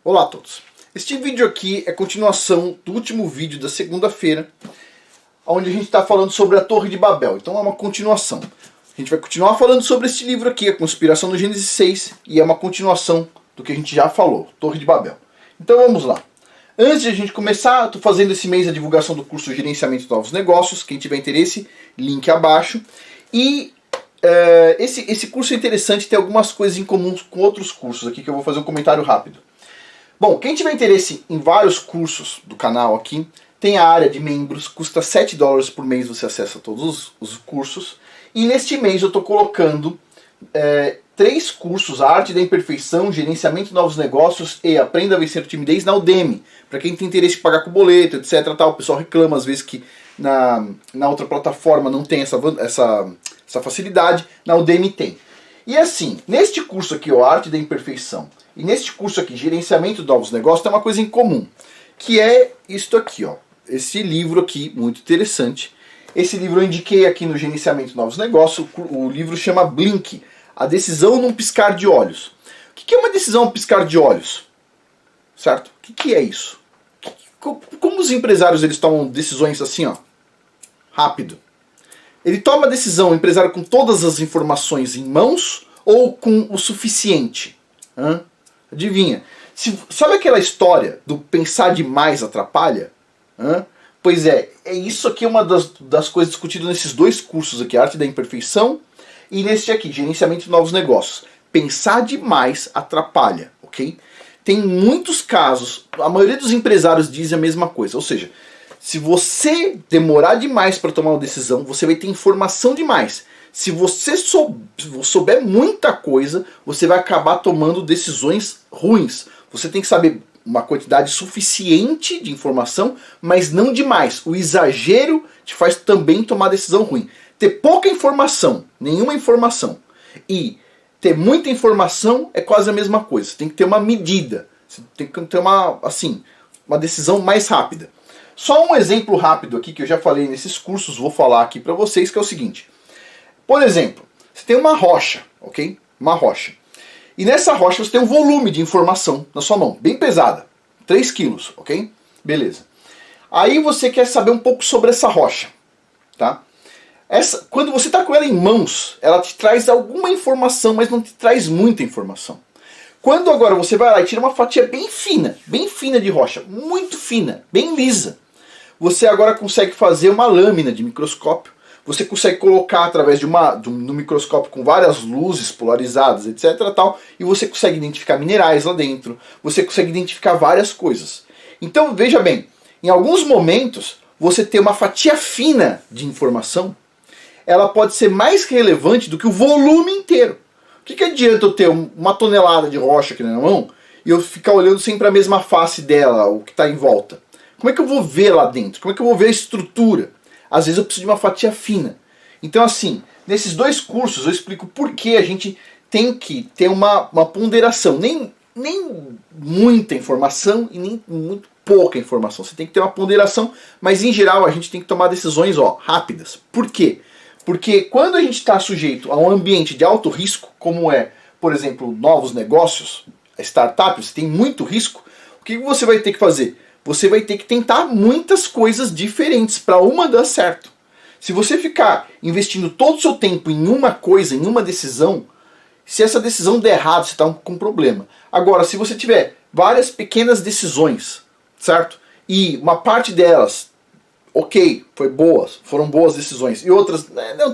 Olá a todos. Este vídeo aqui é continuação do último vídeo da segunda-feira, onde a gente está falando sobre a Torre de Babel. Então é uma continuação. A gente vai continuar falando sobre este livro aqui, A Conspiração do Gênesis 6, e é uma continuação do que a gente já falou, Torre de Babel. Então vamos lá. Antes de a gente começar, estou fazendo esse mês a divulgação do curso Gerenciamento de Novos Negócios. Quem tiver interesse, link abaixo. E esse curso é interessante, tem algumas coisas em comum com outros cursos aqui, que eu vou fazer um comentário rápido. Bom, quem tiver interesse em vários cursos do canal aqui, tem a área de membros, custa $7 por mês, você acessa todos os cursos. E neste mês eu estou colocando 3 cursos, a Arte da Imperfeição, Gerenciamento de Novos Negócios e Aprenda a Vencer a Timidez na Udemy. Para quem tem interesse em pagar com boleto, etc. Tal. O pessoal reclama às vezes que na outra plataforma não tem essa facilidade, na Udemy tem. E assim, neste curso aqui, a Arte da Imperfeição, e neste curso aqui, Gerenciamento de Novos Negócios, tem uma coisa em comum, que é isto aqui, ó, esse livro aqui, muito interessante. Esse livro eu indiquei aqui no Gerenciamento de Novos Negócios, o livro chama Blink, A Decisão num Piscar de Olhos. O que é uma decisão num piscar de olhos? Certo? O que é isso? Como os empresários eles tomam decisões assim, ó, rápido? Ele toma a decisão, o empresário, com todas as informações em mãos ou com o suficiente? Adivinha? Sabe aquela história do pensar demais atrapalha? Pois é isso aqui é uma das coisas discutidas nesses 2 cursos aqui, Arte da Imperfeição e neste aqui, Gerenciamento de Novos Negócios. Pensar demais atrapalha, ok? Tem muitos casos, a maioria dos empresários diz a mesma coisa, ou seja, se você demorar demais para tomar uma decisão, você vai ter informação demais. Se você souber muita coisa, você vai acabar tomando decisões ruins. Você tem que saber uma quantidade suficiente de informação, mas não demais. O exagero te faz também tomar decisão ruim. Ter pouca informação, nenhuma informação, e ter muita informação é quase a mesma coisa. Você tem que ter uma medida. Você tem que ter uma decisão mais rápida. Só um exemplo rápido aqui, que eu já falei nesses cursos, vou falar aqui para vocês, que é o seguinte. Por exemplo, você tem uma rocha, ok? Uma rocha. E nessa rocha você tem um volume de informação na sua mão, bem pesada. 3 quilos, ok? Beleza. Aí você quer saber um pouco sobre essa rocha, tá? Quando você está com ela em mãos, ela te traz alguma informação, mas não te traz muita informação. Quando agora você vai lá e tira uma fatia bem fina de rocha, muito fina, bem lisa, você agora consegue fazer uma lâmina de microscópio. Você consegue colocar através de um microscópio com várias luzes polarizadas, etc. Tal, e você consegue identificar minerais lá dentro. Você consegue identificar várias coisas. Então, veja bem, em alguns momentos, você ter uma fatia fina de informação, ela pode ser mais relevante do que o volume inteiro. O que adianta eu ter uma tonelada de rocha aqui na mão e eu ficar olhando sempre a mesma face dela, o que está em volta? Como é que eu vou ver lá dentro? Como é que eu vou ver a estrutura? Às vezes eu preciso de uma fatia fina. Então assim, nesses 2 cursos eu explico por que a gente tem que ter uma ponderação. Nem muita informação e nem muito pouca informação. Você tem que ter uma ponderação, mas em geral a gente tem que tomar decisões rápidas. Por quê? Porque quando a gente está sujeito a um ambiente de alto risco, como é, por exemplo, novos negócios, startups, tem muito risco, o que você vai ter que fazer? Você vai ter que tentar muitas coisas diferentes para uma dar certo. Se você ficar investindo todo o seu tempo em uma coisa, em uma decisão, se essa decisão der errado, você está com um problema. Agora, se você tiver várias pequenas decisões, certo? E uma parte delas, ok, foram boas decisões, e outras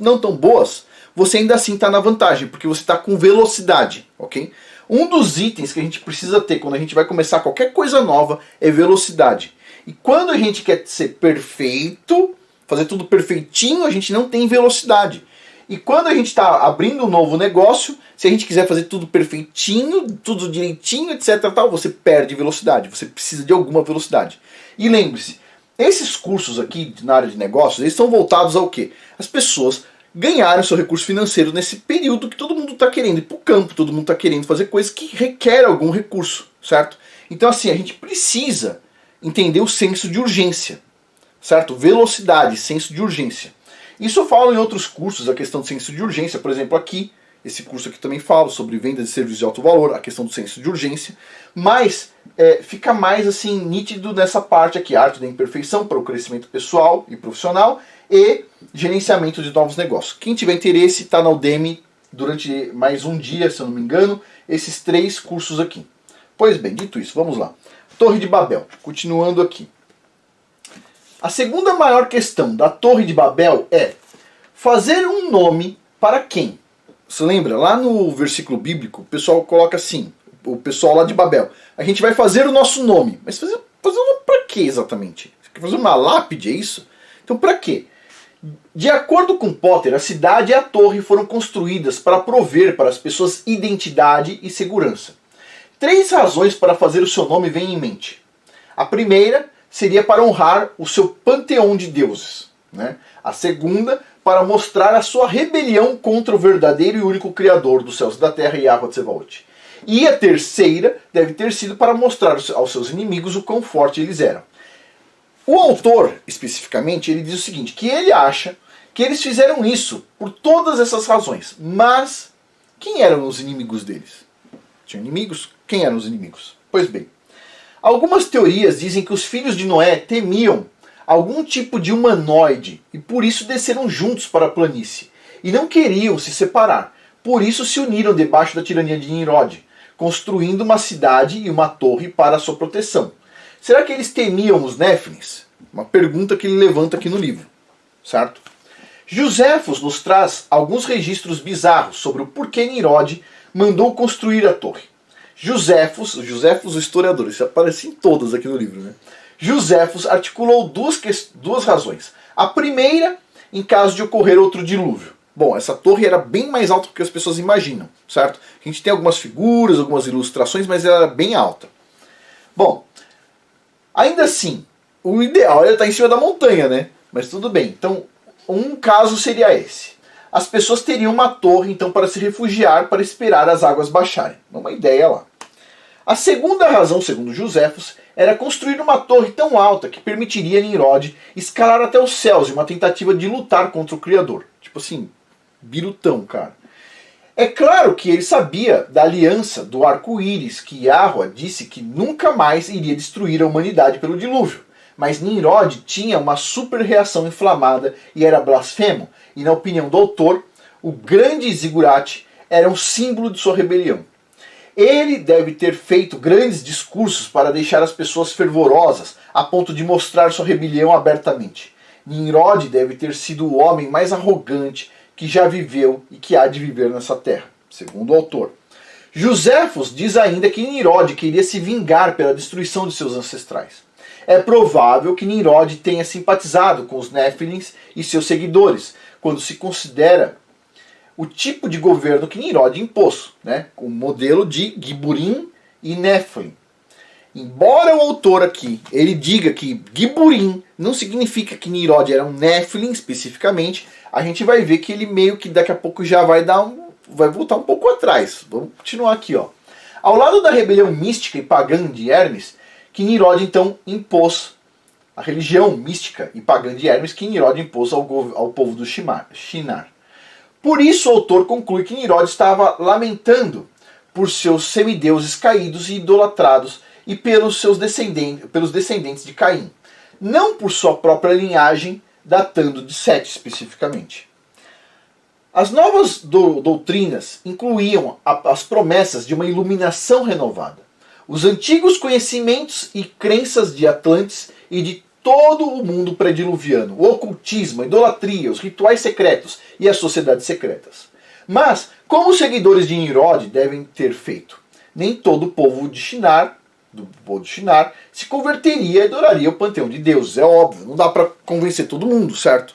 não tão boas, você ainda assim está na vantagem, porque você está com velocidade, ok? Um dos itens que a gente precisa ter quando a gente vai começar qualquer coisa nova é velocidade. E quando a gente quer ser perfeito, fazer tudo perfeitinho, a gente não tem velocidade. E quando a gente está abrindo um novo negócio, se a gente quiser fazer tudo perfeitinho, tudo direitinho, etc. Tal, você perde velocidade, você precisa de alguma velocidade. E lembre-se, esses cursos aqui na área de negócios, eles são voltados ao quê? As pessoas ganharem seu recurso financeiro nesse período que todo mundo está querendo ir para o campo, todo mundo está querendo fazer coisas que requerem algum recurso, certo? Então assim, a gente precisa entender o senso de urgência, certo? Velocidade, senso de urgência. Isso eu falo em outros cursos, a questão do senso de urgência, por exemplo aqui, Esse curso aqui também fala sobre venda de serviços de alto valor, a questão do senso de urgência, mas fica mais assim nítido nessa parte aqui, arte da imperfeição para o crescimento pessoal e profissional e gerenciamento de novos negócios. Quem tiver interesse, está na Udemy durante mais um dia, se eu não me engano, esses 3 cursos aqui. Pois bem, dito isso, vamos lá. Torre de Babel, continuando aqui. A segunda maior questão da Torre de Babel é fazer um nome para quem? Você lembra? Lá no versículo bíblico, o pessoal coloca assim, o pessoal lá de Babel, a gente vai fazer o nosso nome. Mas fazer um nome para quê exatamente? Você quer fazer uma lápide, é isso? Então para quê? De acordo com Potter, a cidade e a torre foram construídas para prover para as pessoas identidade e segurança. 3 razões para fazer o seu nome vêm em mente. A primeira seria para honrar o seu panteão de deuses, né? A segunda, para mostrar a sua rebelião contra o verdadeiro e único Criador dos céus e da terra, Yahweh Tsevaot. E a terceira deve ter sido para mostrar aos seus inimigos o quão forte eles eram. O autor, especificamente, ele diz o seguinte, que ele acha que eles fizeram isso por todas essas razões. Mas quem eram os inimigos deles? Tinham inimigos? Quem eram os inimigos? Pois bem, algumas teorias dizem que os filhos de Noé temiam algum tipo de humanoide e por isso desceram juntos para a planície e não queriam se separar. Por isso se uniram debaixo da tirania de Nimrod, construindo uma cidade e uma torre para a sua proteção. Será que eles temiam os Néfilins? Uma pergunta que ele levanta aqui no livro, certo? Joséfos nos traz alguns registros bizarros sobre o porquê Nimrod mandou construir a torre. Joséfos o historiador, isso aparece em todas aqui no livro, né? Joséfos articulou duas razões. A primeira, em caso de ocorrer outro dilúvio. Bom, essa torre era bem mais alta do que as pessoas imaginam, certo? A gente tem algumas figuras, algumas ilustrações, mas ela era bem alta. Bom, ainda assim, o ideal é estar em cima da montanha, né? Mas tudo bem. Então, um caso seria esse. As pessoas teriam uma torre, então, para se refugiar, para esperar as águas baixarem. Uma ideia lá. A segunda razão, segundo Joséfos, era construir uma torre tão alta que permitiria a Nimrod escalar até os céus em uma tentativa de lutar contra o Criador. Tipo assim, birutão, cara. É claro que ele sabia da aliança do arco-íris que Yahweh disse que nunca mais iria destruir a humanidade pelo dilúvio. Mas Nimrod tinha uma super reação inflamada e era blasfemo. E na opinião do autor, o grande zigurate era um símbolo de sua rebelião. Ele deve ter feito grandes discursos para deixar as pessoas fervorosas, a ponto de mostrar sua rebelião abertamente. Nimrod deve ter sido o homem mais arrogante que já viveu e que há de viver nessa terra, segundo o autor. Joséfos diz ainda que Nimrod queria se vingar pela destruição de seus ancestrais. É provável que Nimrod tenha simpatizado com os Néfilins e seus seguidores, quando se considera o tipo de governo que Nimrod impôs, né? Com o modelo de Giburim e Néfilim. Embora o autor aqui ele diga que Giburim não significa que Nimrod era um Néfilim especificamente, a gente vai ver que ele meio que daqui a pouco já vai voltar um pouco atrás. Vamos continuar aqui, ó. Ao lado da rebelião mística e pagã de Hermes, que Nimrod então impôs a religião mística e pagã de Hermes que Nimrod impôs ao povo do Shinar. Por isso o autor conclui que Nimrod estava lamentando por seus semideuses caídos e idolatrados e pelos descendentes de Caim, não por sua própria linhagem, datando de Sete especificamente. As novas doutrinas incluíam as promessas de uma iluminação renovada. Os antigos conhecimentos e crenças de Atlantes e de todo o mundo prediluviano, o ocultismo, a idolatria, os rituais secretos e as sociedades secretas. Mas, como os seguidores de Nimrod devem ter feito, nem todo o povo de Shinar, se converteria e adoraria o panteão de deuses. É óbvio, não dá para convencer todo mundo, certo?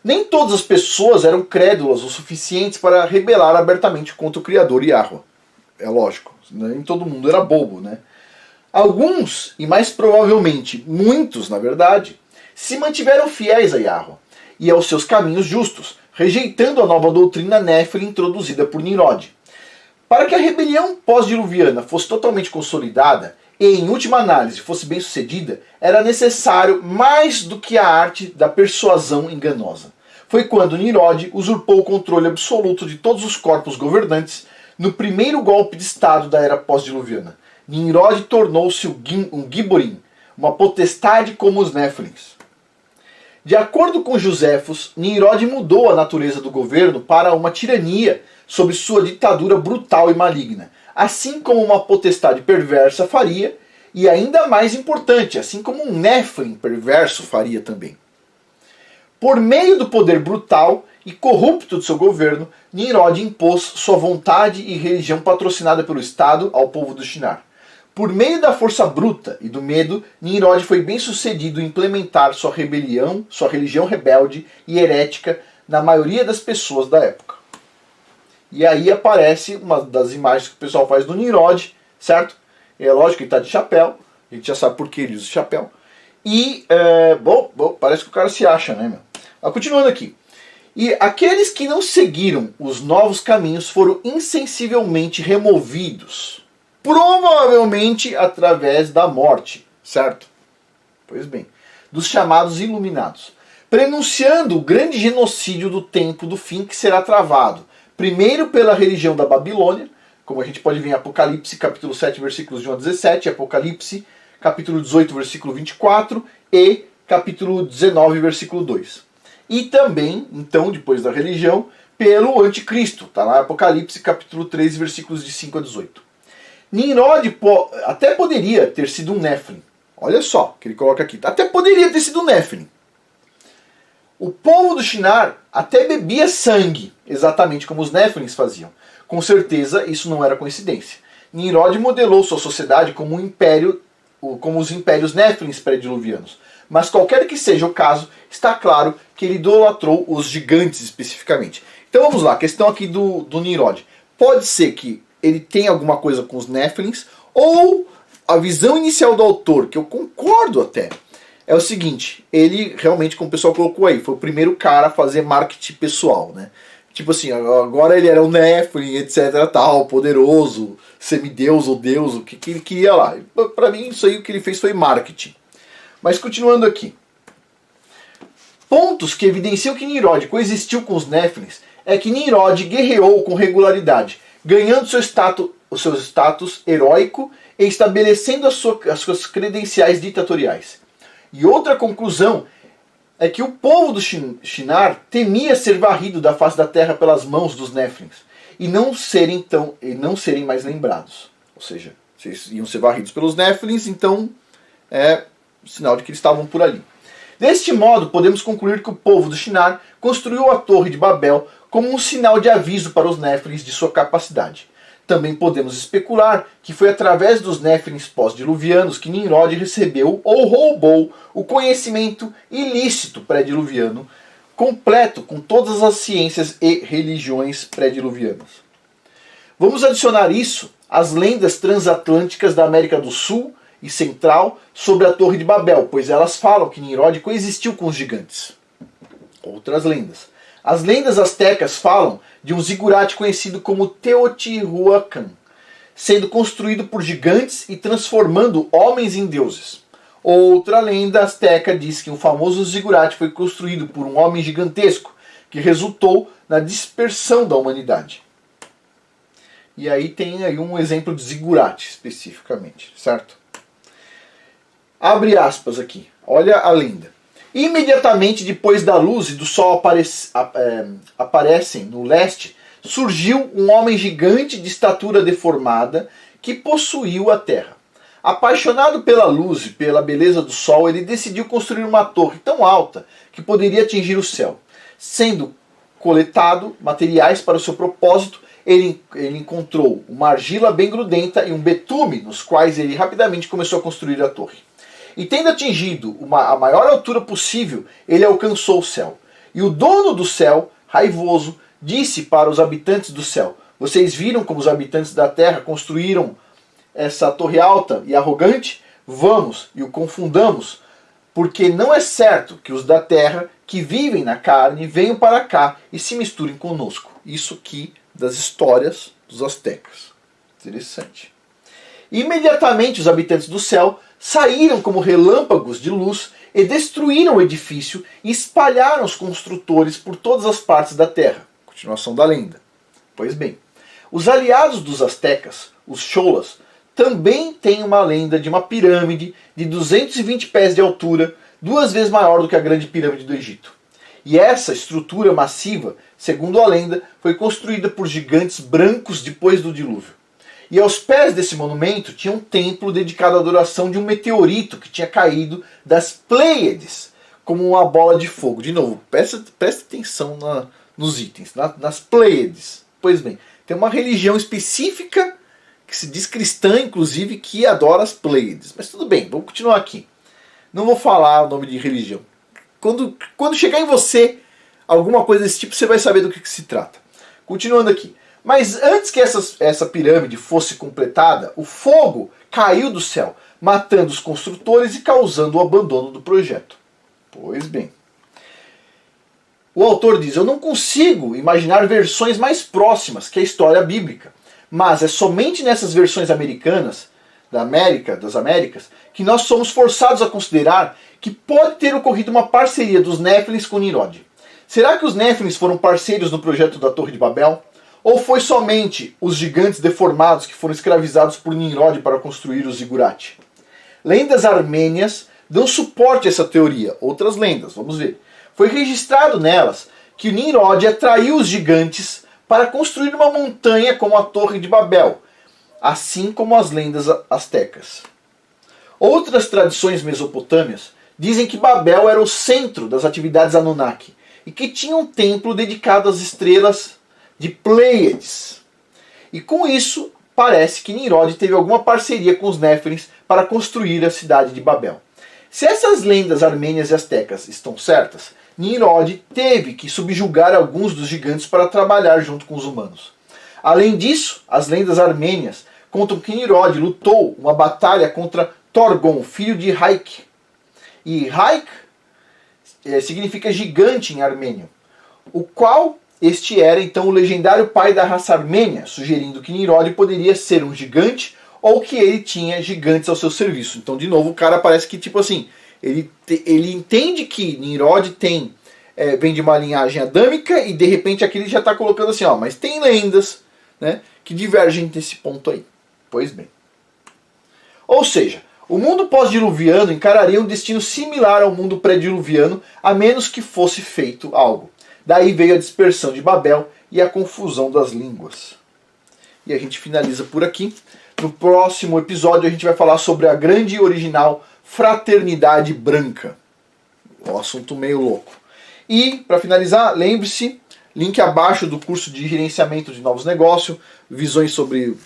Nem todas as pessoas eram crédulas o suficientes para rebelar abertamente contra o Criador Yahweh. É lógico, nem todo mundo era bobo, né? Alguns, e mais provavelmente muitos, na verdade, se mantiveram fiéis a Yahweh e aos seus caminhos justos, rejeitando a nova doutrina Néfilim introduzida por Nimrod. Para que a rebelião pós-diluviana fosse totalmente consolidada e, em última análise, fosse bem sucedida, era necessário mais do que a arte da persuasão enganosa. foi quando Nimrod usurpou o controle absoluto de todos os corpos governantes no primeiro golpe de Estado da era pós-diluviana. Nimrod tornou-se um Gibborim, uma potestade como os Néfilins. De acordo com Josefos, Nimrod mudou a natureza do governo para uma tirania sob sua ditadura brutal e maligna, assim como uma potestade perversa faria, e ainda mais importante, assim como um Néfilin perverso faria também. Por meio do poder brutal e corrupto de seu governo, Nimrod impôs sua vontade e religião patrocinada pelo Estado ao povo do Shinar. Por meio da força bruta e do medo, Nimrod foi bem sucedido em implementar sua religião rebelde e herética na maioria das pessoas da época. E aí aparece uma das imagens que o pessoal faz do Nimrod, certo? É lógico que ele está de chapéu, a gente já sabe por que ele usa chapéu. E, parece que o cara se acha, né, meu? Continuando aqui. E aqueles que não seguiram os novos caminhos foram insensivelmente removidos, provavelmente através da morte, certo? Pois bem, dos chamados iluminados, prenunciando o grande genocídio do tempo do fim que será travado, primeiro pela religião da Babilônia, como a gente pode ver em Apocalipse, capítulo 7, versículos de 1 a 17, Apocalipse, capítulo 18, versículo 24 e capítulo 19, versículo 2. E também, então, depois da religião, pelo anticristo, está lá em Apocalipse, capítulo 13, versículos de 5 a 18. Nimrod até poderia ter sido um Néfilin. Olha só que ele coloca aqui. Até poderia ter sido um Néfilin. O povo do Shinar até bebia sangue, exatamente como os Néfilins faziam. Com certeza isso não era coincidência. Nimrod modelou sua sociedade como um império, como os impérios Néfilins pré-diluvianos. Mas qualquer que seja o caso, está claro que ele idolatrou os gigantes especificamente. Então vamos lá, a questão aqui do Nimrod. Pode ser que ele tenha alguma coisa com os Néfilins, ou a visão inicial do autor, que eu concordo até, é o seguinte: ele realmente, como o pessoal colocou aí, foi o primeiro cara a fazer marketing pessoal, né? Tipo assim, agora ele era um Néfilin, etc, tal, poderoso, semideus ou deus, o que ele queria lá. Pra mim, isso aí o que ele fez foi marketing. Mas continuando aqui. Pontos que evidenciam que Nimrod coexistiu com os Néfilins é que Nimrod guerreou com regularidade, ganhando o seu status heróico e estabelecendo as suas credenciais ditatoriais. E outra conclusão é que o povo do Shinar temia ser varrido da face da terra pelas mãos dos Néfilins e não serem mais lembrados. Ou seja, eles iam ser varridos pelos Néfilins, então é sinal de que eles estavam por ali. Deste modo, podemos concluir que o povo do Shinar construiu a Torre de Babel como um sinal de aviso para os Néfilins de sua capacidade. Também podemos especular que foi através dos Néfilins pós-diluvianos que Nimrod recebeu ou roubou o conhecimento ilícito pré-diluviano, completo com todas as ciências e religiões pré-diluvianas. Vamos adicionar isso às lendas transatlânticas da América do Sul e Central sobre a Torre de Babel, pois elas falam que Nimrod coexistiu com os gigantes. Outras lendas. As lendas astecas falam de um zigurate conhecido como Teotihuacan, sendo construído por gigantes e transformando homens em deuses. Outra lenda asteca diz que o famoso zigurate foi construído por um homem gigantesco, que resultou na dispersão da humanidade. E aí tem aí um exemplo de zigurate especificamente, certo? Abre aspas aqui, olha a lenda. Imediatamente depois da luz e do sol aparecem no leste, surgiu um homem gigante de estatura deformada que possuiu a terra. Apaixonado pela luz e pela beleza do sol, ele decidiu construir uma torre tão alta que poderia atingir o céu. Sendo coletado materiais para o seu propósito, ele encontrou uma argila bem grudenta e um betume, nos quais ele rapidamente começou a construir a torre. E tendo atingido a maior altura possível, ele alcançou o céu. E o dono do céu, raivoso, disse para os habitantes do céu: vocês viram como os habitantes da terra construíram essa torre alta e arrogante? Vamos e o confundamos, porque não é certo que os da terra que vivem na carne venham para cá e se misturem conosco. Isso aqui das histórias dos astecas. Interessante. Imediatamente os habitantes do céu saíram como relâmpagos de luz e destruíram o edifício e espalharam os construtores por todas as partes da terra. Continuação da lenda. Pois bem, os aliados dos astecas, os cholas, também têm uma lenda de uma pirâmide de 220 pés de altura, 2 vezes maior do que a grande pirâmide do Egito. E essa estrutura massiva, segundo a lenda, foi construída por gigantes brancos depois do dilúvio. E aos pés desse monumento tinha um templo dedicado à adoração de um meteorito que tinha caído das Pleiades, como uma bola de fogo. De novo, presta atenção nos itens, nas Pleiades. Pois bem, tem uma religião específica, que se diz cristã, inclusive, que adora as Pleiades. Mas tudo bem, vamos continuar aqui. Não vou falar o nome de religião. Quando chegar em você alguma coisa desse tipo, você vai saber do que se trata. Continuando aqui. Mas antes que essa pirâmide fosse completada, o fogo caiu do céu, matando os construtores e causando o abandono do projeto. Pois bem. O autor diz: eu não consigo imaginar versões mais próximas que a história bíblica, mas é somente nessas versões americanas, das Américas, que nós somos forçados a considerar que pode ter ocorrido uma parceria dos Néfilins com Nimrod. Será que os Néfilins foram parceiros no projeto da Torre de Babel? Ou foi somente os gigantes deformados que foram escravizados por Nimrod para construir o zigurate? Lendas armênias dão suporte a essa teoria. Outras lendas, vamos ver. Foi registrado nelas que Nimrod atraiu os gigantes para construir uma montanha como a Torre de Babel, assim como as lendas astecas. Outras tradições mesopotâmias dizem que Babel era o centro das atividades Anunnaki e que tinha um templo dedicado às estrelas de Pleiades. E com isso, parece que Nimrod teve alguma parceria com os Néfilins para construir a cidade de Babel. Se essas lendas armênias e astecas estão certas, Nimrod teve que subjugar alguns dos gigantes para trabalhar junto com os humanos. Além disso, as lendas armênias contam que Nimrod lutou uma batalha contra Torgon, filho de Haik. E Haik significa gigante em armênio, o qual este era então o legendário pai da raça armênia, sugerindo que Nimrod poderia ser um gigante ou que ele tinha gigantes ao seu serviço. Então, de novo, o cara parece que, tipo assim, ele entende que Nimrod vem de uma linhagem adâmica e, de repente, aqui ele já está colocando assim, ó, mas tem lendas, né, que divergem desse ponto aí. Pois bem. Ou seja, o mundo pós-diluviano encararia um destino similar ao mundo pré-diluviano, a menos que fosse feito algo. Daí veio a dispersão de Babel e a confusão das línguas. E a gente finaliza por aqui. No próximo episódio a gente vai falar sobre a grande e original Fraternidade Branca. Um assunto meio louco. E, para finalizar, lembre-se, link abaixo do curso de gerenciamento de novos negócios, visões sobre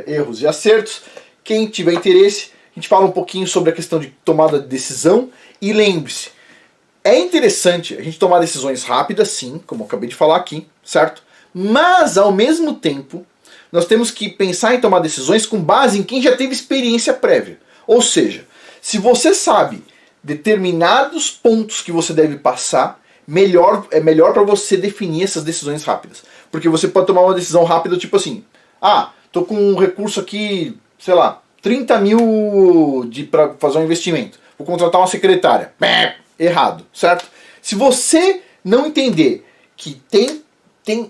erros e acertos. Quem tiver interesse, a gente fala um pouquinho sobre a questão de tomada de decisão. E lembre-se, é interessante a gente tomar decisões rápidas, sim, como eu acabei de falar aqui, certo? Mas, ao mesmo tempo, nós temos que pensar em tomar decisões com base em quem já teve experiência prévia. Ou seja, se você sabe determinados pontos que você deve passar, é melhor para você definir essas decisões rápidas. Porque você pode tomar uma decisão rápida, tipo assim, tô com um recurso aqui, sei lá, 30 mil para fazer um investimento. Vou contratar uma secretária. Errado, certo? Se você não entender que tem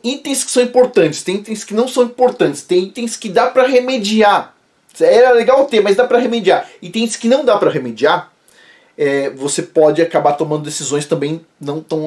itens que são importantes, tem itens que não são importantes, tem itens que dá para remediar. Era legal ter, mas dá para remediar. E tem itens que não dá para remediar, você pode acabar tomando decisões também não tão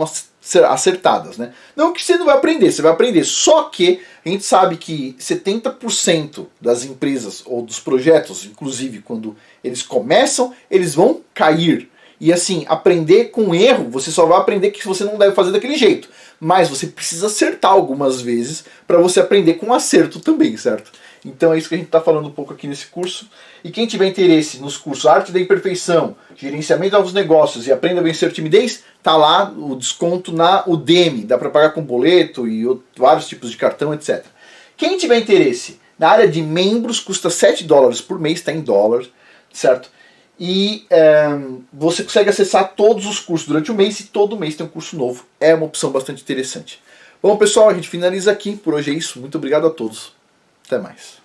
acertadas, né? Não que você não vai aprender, você vai aprender. Só que a gente sabe que 70% das empresas ou dos projetos, inclusive quando eles começam, eles vão cair. E assim, aprender com erro, você só vai aprender que você não deve fazer daquele jeito. Mas você precisa acertar algumas vezes para você aprender com acerto também, certo? Então é isso que a gente está falando um pouco aqui nesse curso. E quem tiver interesse nos cursos Arte da Imperfeição, Gerenciamento de Novos Negócios e Aprenda a Vencer Timidez, tá lá o desconto na Udemy. Dá para pagar com boleto e vários tipos de cartão, etc. Quem tiver interesse na área de membros, custa $7 por mês, está em dólar, certo? E você consegue acessar todos os cursos durante o mês e todo mês tem um curso novo. É uma opção bastante interessante. Bom, pessoal, a gente finaliza aqui. Por hoje é isso. Muito obrigado a todos. Até mais.